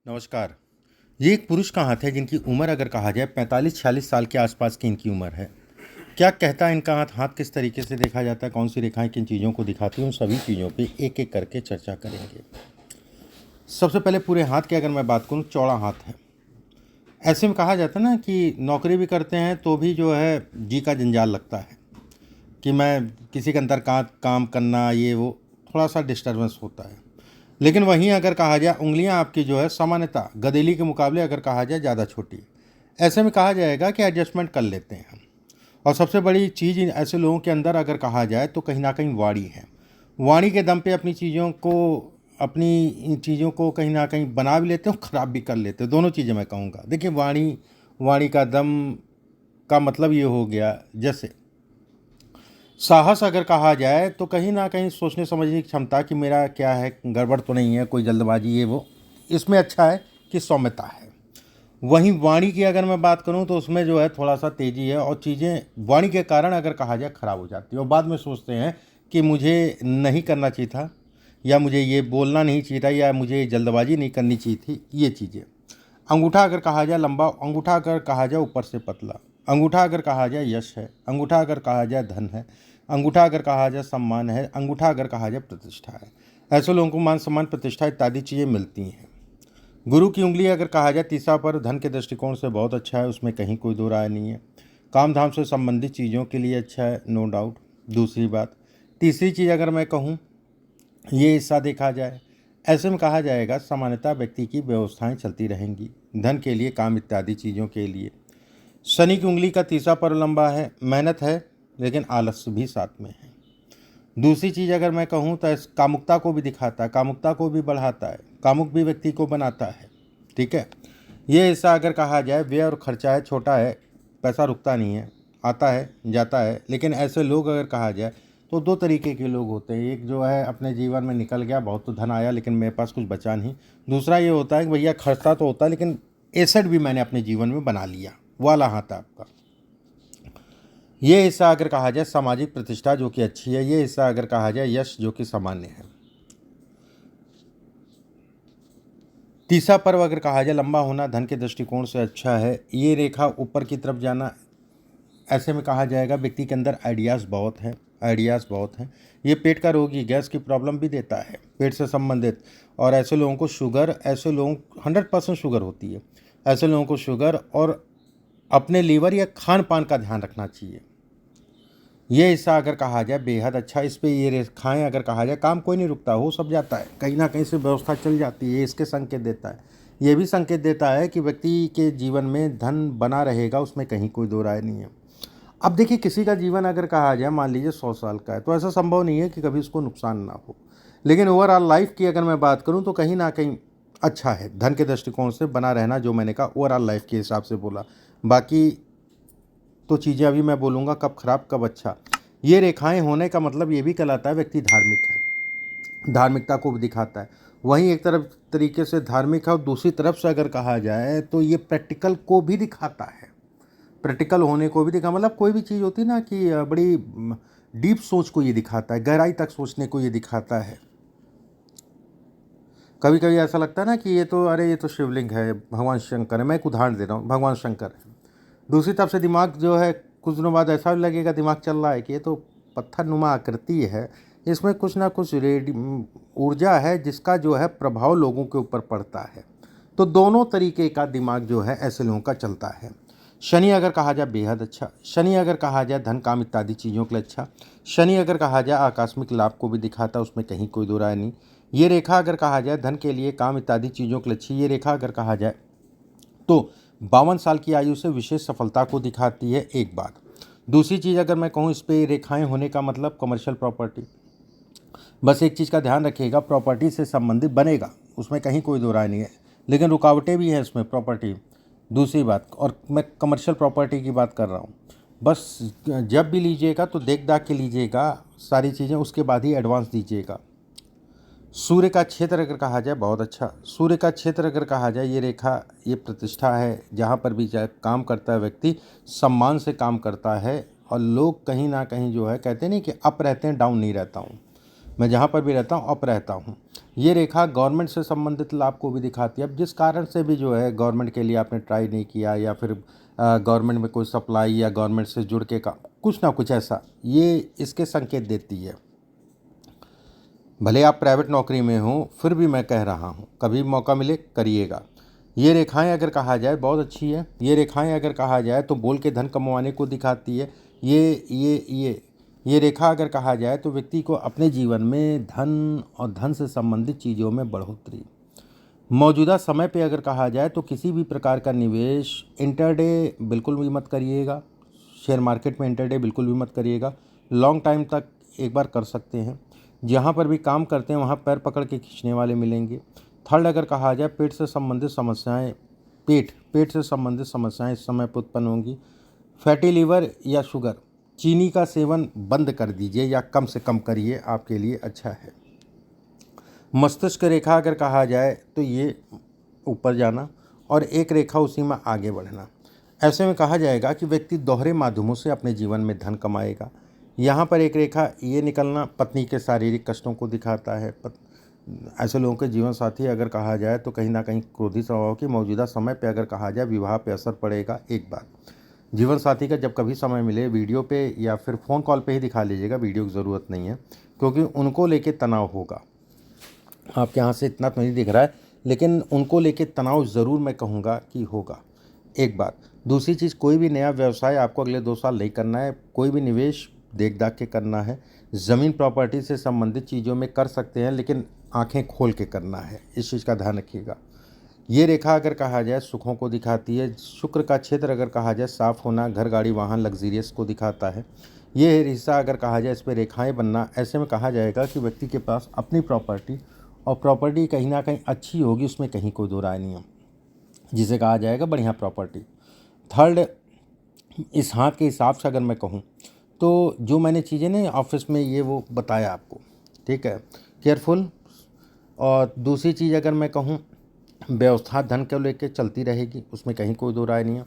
नमस्कार। ये एक पुरुष का हाथ है जिनकी उम्र अगर कहा जाए 45-46 साल के आसपास की इनकी उम्र है। क्या कहता है इनका हाथ? हाथ किस तरीके से देखा जाता है, कौन सी रेखाएं किन चीज़ों को दिखाती हैं, उन सभी चीज़ों पे एक एक करके चर्चा करेंगे। सबसे पहले पूरे हाथ की अगर मैं बात करूँ, चौड़ा हाथ है। ऐसे में कहा जाता है ना कि नौकरी भी करते हैं तो भी जो है जी का जंजाल लगता है कि मैं किसी के अंदर काम करना, ये वो थोड़ा सा डिस्टर्बेंस होता है। लेकिन वहीं अगर कहा जाए उंगलियां आपकी जो है सामान्यतः गदेली के मुकाबले अगर कहा जाए ज़्यादा छोटी है। ऐसे में कहा जाएगा कि एडजस्टमेंट कर लेते हैं हम। और सबसे बड़ी चीज़ इन ऐसे लोगों के अंदर अगर कहा जाए तो कहीं ना कहीं वाणी है। वाणी के दम पे अपनी इन चीज़ों को कहीं ना कहीं बना भी लेते हो, ख़राब भी कर लेते हो। दोनों चीज़ें मैं कहूँगा। देखिए, वाणी वाणी का दम का मतलब ये हो गया, जैसे साहस अगर कहा जाए तो कहीं ना कहीं सोचने समझने की क्षमता कि मेरा क्या है, गड़बड़ तो नहीं है, कोई जल्दबाजी ये वो, इसमें अच्छा है कि सौम्यता है। वहीं वाणी की अगर मैं बात करूं तो उसमें जो है थोड़ा सा तेजी है और चीज़ें वाणी के कारण अगर कहा जाए खराब हो जाती है और बाद में सोचते हैं कि मुझे नहीं करना चाहिए था, या मुझे ये बोलना नहीं चाहिए था, या मुझे जल्दबाजी नहीं करनी चाहिए थी, ये चीज़ें। अंगूठा अगर कहा जाए लंबा, अंगूठा अगर कहा जाए ऊपर से पतला, अंगूठा अगर कहा जाए यश है, अंगूठा अगर कहा जाए धन है, अंगूठा अगर कहा जाए सम्मान है, अंगूठा अगर कहा जाए प्रतिष्ठा है। ऐसे लोगों को मान सम्मान प्रतिष्ठा इत्यादि चीज़ें मिलती हैं। गुरु की उंगली अगर कहा जाए तीसरा पर धन के दृष्टिकोण से बहुत अच्छा है, उसमें कहीं कोई दो राय नहीं है। काम धाम से संबंधित चीज़ों के लिए अच्छा है, नो डाउट। दूसरी बात, तीसरी चीज़ अगर मैं कहूँ, ये हिस्सा देखा जाए, ऐसे में कहा जाएगा सामान्यतः व्यक्ति की व्यवस्थाएं चलती रहेंगी धन के लिए, काम इत्यादि चीज़ों के लिए। शनि की उंगली का तीसरा पर लंबा है, मेहनत है लेकिन आलस्य भी साथ में है। दूसरी चीज़ अगर मैं कहूँ तो कामुकता को भी दिखाता है, कामुकता को भी बढ़ाता है, कामुक भी व्यक्ति को बनाता है। ठीक है। ये हिस्सा अगर कहा जाए व्यय और खर्चा है, छोटा है, पैसा रुकता नहीं है, आता है जाता है। लेकिन ऐसे लोग अगर कहा जाए तो दो तरीके के लोग होते हैं। एक जो है अपने जीवन में निकल गया, बहुत तो धन आया लेकिन मेरे पास कुछ बचा नहीं। दूसरा ये होता है कि भैया खर्चा तो होता है लेकिन एसेट भी मैंने अपने जीवन में बना लिया, वाला हाथ है आपका। ये हिस्सा अगर कहा जाए सामाजिक प्रतिष्ठा जो कि अच्छी है, ये हिस्सा अगर कहा जाए यश जो कि सामान्य है। तीसरा पर्व अगर कहा जाए लंबा होना, धन के दृष्टिकोण से अच्छा है। ये रेखा ऊपर की तरफ जाना, ऐसे में कहा जाएगा व्यक्ति के अंदर आइडियाज़ बहुत हैं, आइडियाज़ बहुत हैं। ये पेट का रोगी, गैस की प्रॉब्लम भी देता है, पेट से संबंधित। और ऐसे लोगों को शुगर, ऐसे लोगों 100% शुगर होती है। ऐसे लोगों को शुगर और अपने लीवर या खान पान का ध्यान रखना चाहिए। ये हिस्सा अगर कहा जाए बेहद अच्छा, इस पे ये रेखाएं अगर कहा जाए, काम कोई नहीं रुकता, हो सब जाता है, कहीं ना कहीं से व्यवस्था चल जाती है। इसके संकेत देता है। ये भी संकेत देता है कि व्यक्ति के जीवन में धन बना रहेगा, उसमें कहीं कोई दो राय नहीं है। अब देखिए, किसी का जीवन अगर कहा जाए मान लीजिए 100 साल का है तो ऐसा संभव नहीं है कि कभी उसको नुकसान ना हो। लेकिन ओवरऑल लाइफ की अगर मैं बात करूं तो कहीं ना कहीं अच्छा है, धन के दृष्टिकोण से बना रहना। जो मैंने कहा ओवरऑल लाइफ के हिसाब से बोला, बाकी तो चीज़ें अभी मैं बोलूँगा कब खराब कब अच्छा। ये रेखाएं होने का मतलब ये भी कहलाता है व्यक्ति धार्मिक है, धार्मिकता को भी दिखाता है। वहीं एक तरफ तरीके से धार्मिक है और दूसरी तरफ से अगर कहा जाए तो ये प्रैक्टिकल को भी दिखाता है। प्रैक्टिकल होने को भी दिखा, मतलब कोई भी चीज़ होती है ना कि बड़ी डीप सोच को ये दिखाता है, गहराई तक सोचने को ये दिखाता है। कभी कभी ऐसा लगता है ना कि ये तो, अरे ये तो शिवलिंग है, भगवान शंकर है। मैं एक उदाहरण दे रहा हूँ, भगवान शंकर है। दूसरी तरफ से दिमाग जो है कुछ दिनों बाद ऐसा लगेगा, दिमाग चल रहा है कि ये तो पत्थर नुमा आकृति है, इसमें कुछ ना कुछ ऊर्जा है जिसका जो है प्रभाव लोगों के ऊपर पड़ता है। तो दोनों तरीके का दिमाग जो है ऐसे लोगों का चलता है। शनि अगर कहा जाए बेहद अच्छा, शनि अगर कहा जाए धन काम इत्यादि चीज़ों के लिए अच्छा। शनि अगर कहा जाए आकस्मिक लाभ को भी दिखाता है, उसमें कहीं कोई दो राय नहीं। ये रेखा अगर कहा जाए धन के लिए, काम इत्यादि चीज़ों के लिए अच्छी। ये रेखा अगर कहा जाए तो 52 साल की आयु से विशेष सफलता को दिखाती है, एक बात। दूसरी चीज़ अगर मैं कहूँ, इस पे रेखाएं होने का मतलब कमर्शियल प्रॉपर्टी। बस एक चीज़ का ध्यान रखिएगा, प्रॉपर्टी से संबंधित बनेगा, उसमें कहीं कोई दो राय नहीं है, लेकिन रुकावटें भी हैं इसमें प्रॉपर्टी। दूसरी बात, और मैं कमर्शियल प्रॉपर्टी की बात कर रहा हूँ। बस जब भी लीजिएगा तो देख दाख के लीजिएगा सारी चीज़ें, उसके बाद ही एडवांस दीजिएगा। सूर्य का क्षेत्र अगर कहा जाए बहुत अच्छा, सूर्य का क्षेत्र अगर कहा जाए, ये रेखा ये प्रतिष्ठा है। जहाँ पर भी जाए काम करता है व्यक्ति सम्मान से काम करता है, और लोग कहीं ना कहीं जो है कहते नहीं कि अप रहते हैं, डाउन नहीं रहता हूँ। मैं जहाँ पर भी रहता हूँ अप रहता हूँ। ये रेखा गवर्नमेंट से संबंधित लाभ को भी दिखाती है। अब जिस कारण से भी जो है गवर्नमेंट के लिए आपने ट्राई नहीं किया, या फिर गवर्नमेंट में कोई सप्लाई या गवर्नमेंट से जुड़ के काम, कुछ ना कुछ ऐसा, ये इसके संकेत देती है। भले आप प्राइवेट नौकरी में हो, फिर भी मैं कह रहा हूँ कभी मौका मिले करिएगा। ये रेखाएं अगर कहा जाए बहुत अच्छी है। ये रेखाएं अगर कहा जाए तो बोल के धन कमाने को दिखाती है। ये रेखा अगर कहा जाए तो व्यक्ति को अपने जीवन में धन और धन से संबंधित चीज़ों में बढ़ोतरी। मौजूदा समय पे अगर कहा जाए तो किसी भी प्रकार का निवेश इंटरडे बिल्कुल भी मत करिएगा। शेयर मार्केट में इंटरडे बिल्कुल भी मत करिएगा। लॉन्ग टाइम तक एक बार कर सकते हैं। जहाँ पर भी काम करते हैं वहाँ पैर पकड़ के खींचने वाले मिलेंगे। थर्ड अगर कहा जाए पेट से संबंधित समस्याएं, पेट से संबंधित समस्याएं इस समय पर उत्पन्न होंगी। फैटी लीवर या शुगर, चीनी का सेवन बंद कर दीजिए या कम से कम करिए, आपके लिए अच्छा है। मस्तिष्क रेखा अगर कहा जाए तो ये ऊपर जाना और एक रेखा उसी में आगे बढ़ना। ऐसे में कहा जाएगा कि व्यक्ति दोहरे माध्यमों से अपने जीवन में धन कमाएगा। यहाँ पर एक रेखा ये निकलना पत्नी के शारीरिक कष्टों को दिखाता है। ऐसे लोगों के जीवन साथी अगर कहा जाए तो कहीं ना कहीं क्रोधी स्वभाव के मौजूदा समय पे अगर कहा जाए विवाह पे असर पड़ेगा। एक बात, जीवन साथी का जब कभी समय मिले वीडियो पे या फिर फ़ोन कॉल पे ही दिखा लीजिएगा, वीडियो की ज़रूरत नहीं है, क्योंकि उनको लेके तनाव होगा। आपके यहाँ से इतना तो नहीं दिख रहा है, लेकिन उनको लेके तनाव ज़रूर मैं कहूँगा कि होगा। एक बात। दूसरी चीज़, कोई भी नया व्यवसाय आपको अगले 2 साल नहीं करना है। कोई भी निवेश देख दाख के करना है। ज़मीन प्रॉपर्टी से संबंधित चीज़ों में कर सकते हैं, लेकिन आंखें खोल के करना है, इस चीज़ का ध्यान रखिएगा। ये रेखा अगर कहा जाए सुखों को दिखाती है। शुक्र का क्षेत्र अगर कहा जाए साफ होना, घर गाड़ी वाहन लग्जीरियस को दिखाता है। ये हिस्सा अगर कहा जाए इस पर रेखाएं बनना, ऐसे में कहा जाएगा कि व्यक्ति के पास अपनी प्रॉपर्टी और प्रॉपर्टी कहीं ना कहीं अच्छी होगी, उसमें कहीं कोई दो राय नहीं है, जिसे कहा जाएगा बढ़िया प्रॉपर्टी। थर्ड, इस हाथ के हिसाब से अगर मैं कहूँ तो जो मैंने चीज़ें नहीं ऑफिस में ये वो बताया आपको, ठीक है, केयरफुल। और दूसरी चीज़ अगर मैं कहूँ, व्यवस्था धन को लेकर चलती रहेगी, उसमें कहीं कोई दो राय नहीं है।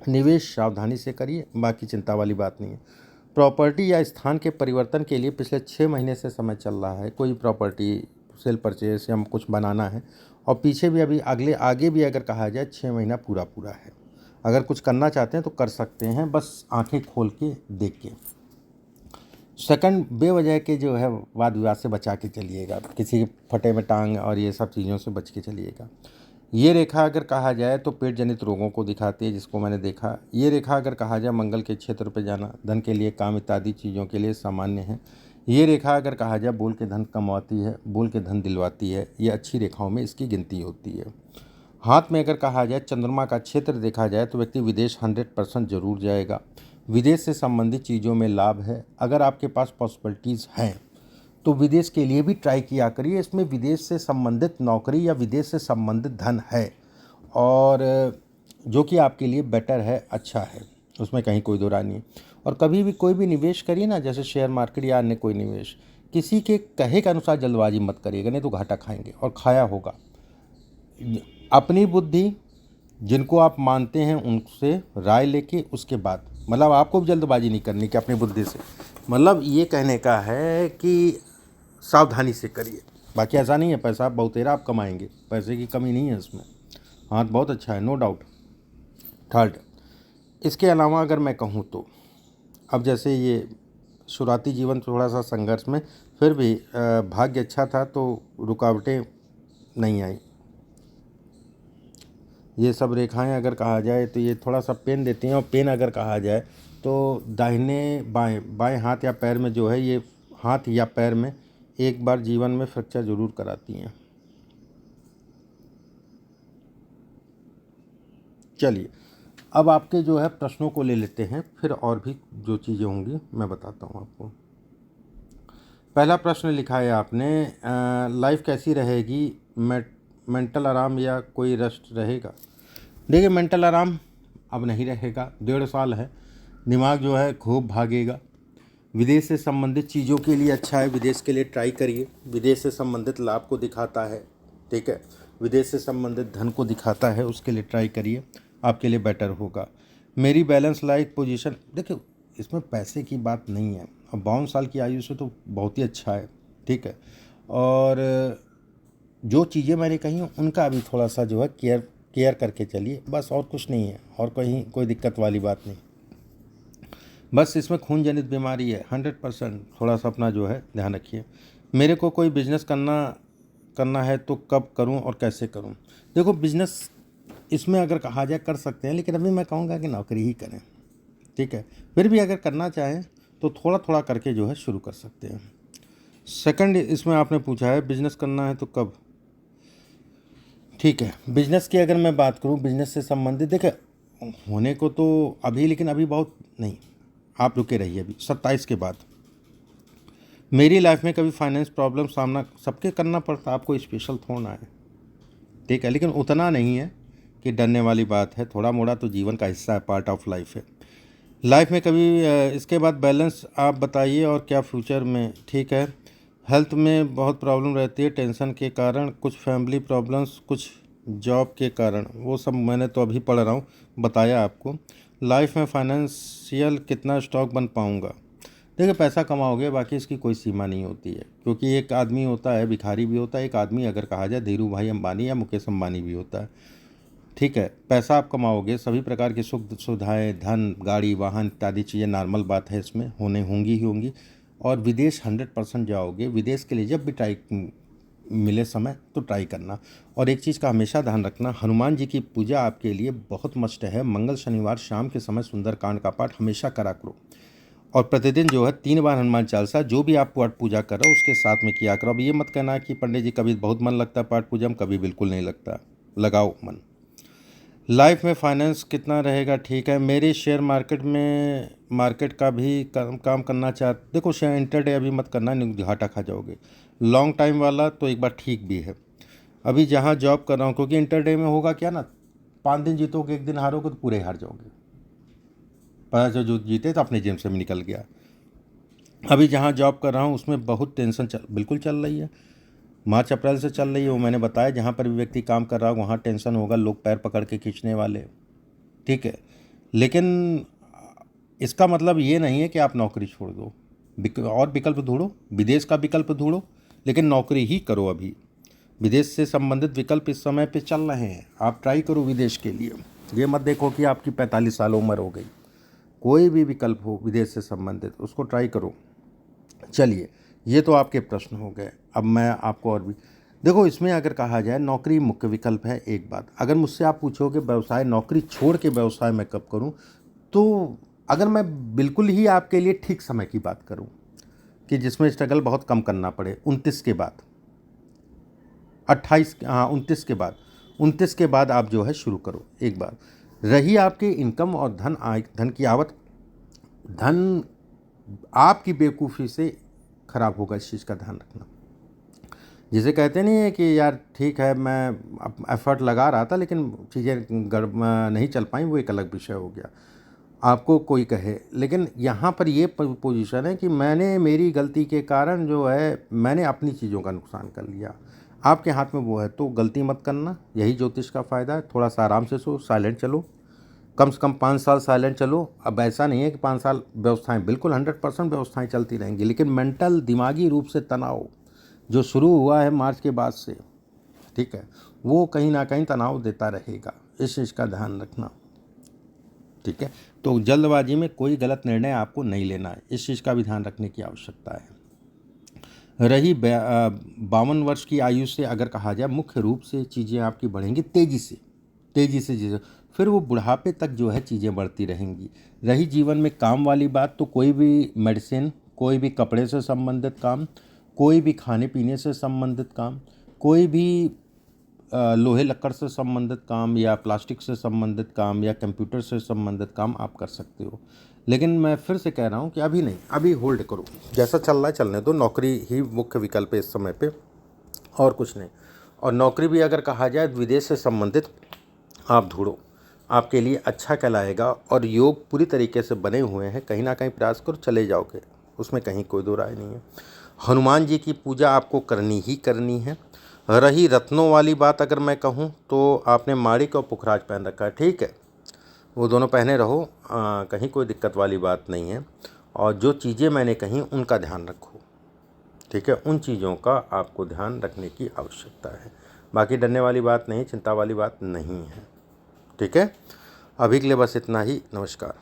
निवेश सावधानी से करिए, बाकी चिंता वाली बात नहीं है। प्रॉपर्टी या स्थान के परिवर्तन के लिए पिछले 6 महीने से समय चल रहा है। कोई प्रॉपर्टी सेल परचेस या कुछ बनाना है, और पीछे भी अभी आगे भी अगर कहा जाए 6 महीना पूरा है। अगर कुछ करना चाहते हैं तो कर सकते हैं, बस आंखें खोल के देख के। सेकंड, बेवजह के जो है वाद विवाद से बचा के चलिएगा, किसी के फटे में टांग और ये सब चीज़ों से बच के चलिएगा। ये रेखा अगर कहा जाए तो पेट जनित रोगों को दिखाती है, जिसको मैंने देखा। ये रेखा अगर कहा जाए मंगल के क्षेत्र पर जाना, धन के लिए, काम इत्यादि चीज़ों के लिए सामान्य है। ये रेखा अगर कहा जाए बोल के धन कमाती है, बोल के धन दिलवाती है, ये अच्छी रेखाओं में इसकी गिनती होती है। हाथ में अगर कहा जाए चंद्रमा का क्षेत्र देखा जाए तो व्यक्ति विदेश 100% जरूर जाएगा। विदेश से संबंधित चीज़ों में लाभ है। अगर आपके पास पॉसिबिलिटीज़ हैं तो विदेश के लिए भी ट्राई किया करिए। इसमें विदेश से संबंधित नौकरी या विदेश से संबंधित धन है, और जो कि आपके लिए बेटर है, अच्छा है, उसमें कहीं कोई दो राय नहीं है। और कभी भी कोई भी निवेश करिए ना, जैसे शेयर मार्केट या अन्य कोई निवेश, किसी के कहे के अनुसार जल्दबाजी मत करिएगा, नहीं तो घाटा खाएंगे और खाया होगा। अपनी बुद्धि, जिनको आप मानते हैं उनसे राय लेके उसके बाद, मतलब आपको भी जल्दबाजी नहीं करनी कि अपनी बुद्धि से, मतलब ये कहने का है कि सावधानी से करिए। बाकी ऐसा नहीं है, पैसा बहुतेरा आप कमाएंगे, पैसे की कमी नहीं है इसमें, हाथ बहुत अच्छा है, नो डाउट। थर्ड, इसके अलावा अगर मैं कहूँ तो अब जैसे ये शुरुआती जीवन थोड़ा सा संघर्ष में, फिर भी भाग्य अच्छा था तो रुकावटें नहीं आई। ये सब रेखाएं अगर कहा जाए तो ये थोड़ा सा पेन देती हैं, और पेन अगर कहा जाए तो दाहिने बाएं हाथ या पैर में जो है, ये हाथ या पैर में एक बार जीवन में फ्रैक्चर जरूर कराती हैं। चलिए, अब आपके जो है प्रश्नों को ले लेते हैं, फिर और भी जो चीज़ें होंगी मैं बताता हूँ आपको। पहला प्रश्न लिखा है आपने, लाइफ कैसी रहेगी, मेंटल आराम या कोई रेस्ट रहेगा। देखिए, मेंटल आराम अब नहीं रहेगा, 1.5 साल है, दिमाग जो है खूब भागेगा। विदेश से संबंधित चीज़ों के लिए अच्छा है, विदेश के लिए ट्राई करिए। विदेश से संबंधित लाभ को दिखाता है, ठीक है, विदेश से संबंधित धन को दिखाता है, उसके लिए ट्राई करिए, आपके लिए बेटर होगा। मेरी बैलेंस लाइफ पोजीशन, देखिए इसमें पैसे की बात नहीं है, अब 52 साल की आयु से तो बहुत ही अच्छा है, ठीक है। और जो चीज़ें मैंने कही हैं उनका भी थोड़ा सा जो है केयर करके चलिए, बस और कुछ नहीं है, और कहीं कोई दिक्कत वाली बात नहीं। बस इसमें खून जनित बीमारी है 100%, थोड़ा सा अपना जो है ध्यान रखिए। मेरे को कोई बिजनेस करना है तो कब करूं और कैसे करूं? देखो, बिजनेस इसमें अगर कहा जाए कर सकते हैं, लेकिन अभी मैं कहूँगा कि नौकरी ही करें, ठीक है। फिर भी अगर करना चाहें तो थोड़ा थोड़ा करके जो है शुरू कर सकते हैं। सेकंड, इसमें आपने पूछा है बिजनेस करना है तो कब, ठीक है। बिजनेस की अगर मैं बात करूं, बिजनेस से संबंधित देखिए होने को तो अभी, लेकिन अभी बहुत नहीं, आप रुके रहिए अभी 27 के बाद। मेरी लाइफ में कभी फाइनेंस प्रॉब्लम सामना सबके करना पड़ता, आपको स्पेशल थोड़ा ना है, ठीक है, लेकिन उतना नहीं है कि डरने वाली बात है। थोड़ा मोड़ा तो जीवन का हिस्सा है, पार्ट ऑफ लाइफ है। लाइफ में कभी इसके बाद बैलेंस आप बताइए, और क्या फ्यूचर में, ठीक है। हेल्थ में बहुत प्रॉब्लम रहती है टेंशन के कारण, कुछ फैमिली प्रॉब्लम्स, कुछ जॉब के कारण, वो सब मैंने तो अभी पढ़ रहा हूँ, बताया आपको। लाइफ में फाइनेंशियल कितना स्टॉक बन पाऊँगा? देखिए, पैसा कमाओगे, बाकी इसकी कोई सीमा नहीं होती है, क्योंकि एक आदमी होता है भिखारी भी होता है, एक आदमी अगर कहा जाए धीरू भाई अंबानी या मुकेश अंबानी भी होता है, ठीक है। पैसा आप कमाओगे, सभी प्रकार की सुख सुविधाएं, धन, गाड़ी, वाहन इत्यादि चीज़ें नॉर्मल बात है, इसमें होंगी ही होंगी। और विदेश 100% जाओगे। विदेश के लिए जब भी ट्राई मिले समय तो ट्राई करना। और एक चीज़ का हमेशा ध्यान रखना, हनुमान जी की पूजा आपके लिए बहुत मस्ट है। मंगल शनिवार शाम के समय सुंदरकांड का पाठ हमेशा करा करो, और प्रतिदिन जो है 3 बार हनुमान चालीसा जो भी आप पाठ पूजा कर रहे हो उसके साथ में किया करो। अब ये मत कहना कि पंडित जी कभी बहुत मन लगता है पाठ पूजा में, कभी बिल्कुल नहीं लगता, लगाओ मन। लाइफ में फाइनेंस कितना रहेगा, ठीक है। मेरी शेयर मार्केट का भी काम करना देखो, शेयर इंटरडे अभी मत करना, नहीं घाटा खा जाओगे। लॉन्ग टाइम वाला तो एक बार ठीक भी है। अभी जहाँ जॉब कर रहा हूँ, क्योंकि इंटरडे में होगा क्या ना, 5 दिन जीतोगे, 1 दिन हारोगे तो पूरे हार जाओगे, पता जो जीते तो अपने जेब से भी निकल गया। अभी जहाँ जॉब कर रहा हूँ उसमें बहुत टेंशन बिल्कुल चल रही है, मार्च अप्रैल से चल रही है। वो मैंने बताया, जहाँ पर भी व्यक्ति काम कर रहा है वहाँ टेंशन होगा, लोग पैर पकड़ के खींचने वाले, ठीक है। लेकिन इसका मतलब ये नहीं है कि आप नौकरी छोड़ दो, और विकल्प ढूंढो, विदेश का विकल्प ढूंढो, लेकिन नौकरी ही करो। अभी विदेश से संबंधित विकल्प इस समय पे चल रहे हैं, आप ट्राई करो विदेश के लिए। ये मत देखो कि आपकी 45 साल उम्र हो गई, कोई भी विकल्प हो विदेश से संबंधित उसको ट्राई करो। चलिए, ये तो आपके प्रश्न हो गए। अब मैं आपको और भी देखो, इसमें अगर कहा जाए नौकरी मुख्य विकल्प है। एक बात अगर मुझसे आप पूछोगे व्यवसाय, नौकरी छोड़ के व्यवसाय मैं कब करूं, तो अगर मैं बिल्कुल ही आपके लिए ठीक समय की बात करूं कि जिसमें स्ट्रगल बहुत कम करना पड़े, 29 के बाद, 28, हाँ 29 के बाद, 29 के बाद आप जो है शुरू करो। एक बार रही आपकी इनकम और धन की आवक, धन आपकी बेवकूफ़ी से खराब होगा, इस चीज़ का ध्यान रखना। जिसे कहते नहीं है कि यार ठीक है मैं एफर्ट लगा रहा था लेकिन चीज़ें नहीं चल पाई, वो एक अलग विषय हो गया। आपको कोई कहे, लेकिन यहाँ पर ये पोजीशन है कि मैंने मेरी गलती के कारण जो है मैंने अपनी चीज़ों का नुकसान कर लिया। आपके हाथ में वो है तो गलती मत करना, यही ज्योतिष का फ़ायदा है। थोड़ा सा आराम से सो, साइलेंट चलो, कम से कम 5 साल साइलेंट चलो। अब ऐसा नहीं है कि 5 साल व्यवस्थाएं, बिल्कुल 100% व्यवस्थाएं चलती रहेंगी, लेकिन मेंटल दिमागी रूप से तनाव जो शुरू हुआ है मार्च के बाद से, ठीक है, वो कहीं ना कहीं तनाव देता रहेगा, इस चीज़ का ध्यान रखना, ठीक है। तो जल्दबाजी में कोई गलत निर्णय आपको नहीं लेना है, इस चीज़ का भी ध्यान रखने की आवश्यकता है। रही 52 वर्ष की आयु से अगर कहा जाए, मुख्य रूप से चीज़ें आपकी बढ़ेंगी तेज़ी से चीज़ें, फिर वो बुढ़ापे तक जो है चीज़ें बढ़ती रहेंगी। रही जीवन में काम वाली बात, तो कोई भी मेडिसिन, कोई भी कपड़े से संबंधित काम, कोई भी खाने पीने से संबंधित काम, कोई भी लोहे लक्कड़ से संबंधित काम, या प्लास्टिक से संबंधित काम, या कंप्यूटर से संबंधित काम आप कर सकते हो। लेकिन मैं फिर से कह रहा हूँ कि अभी नहीं, अभी होल्ड करो, जैसा चल रहा है चलने दो। नौकरी ही मुख्य विकल्प है इस समय पे, और कुछ नहीं। और नौकरी भी अगर कहा जाए विदेश से संबंधित आप ढूंढो, आपके लिए अच्छा कहलाएगा। और योग पूरी तरीके से बने हुए हैं, कहीं ना कहीं प्रयास करो, चले जाओगे, उसमें कहीं कोई दो राय नहीं है। हनुमान जी की पूजा आपको करनी ही करनी है। रही रत्नों वाली बात, अगर मैं कहूँ तो आपने माणिक और पुखराज पहन रखा है, ठीक है, वो दोनों पहने रहो, कहीं कोई दिक्कत वाली बात नहीं है। और जो चीज़ें मैंने कही उनका ध्यान रखो, ठीक है, उन चीज़ों का आपको ध्यान रखने की आवश्यकता है। बाकी डरने वाली बात नहीं, चिंता वाली बात नहीं है। ठीक है, अभी के लिए बस इतना ही। नमस्कार।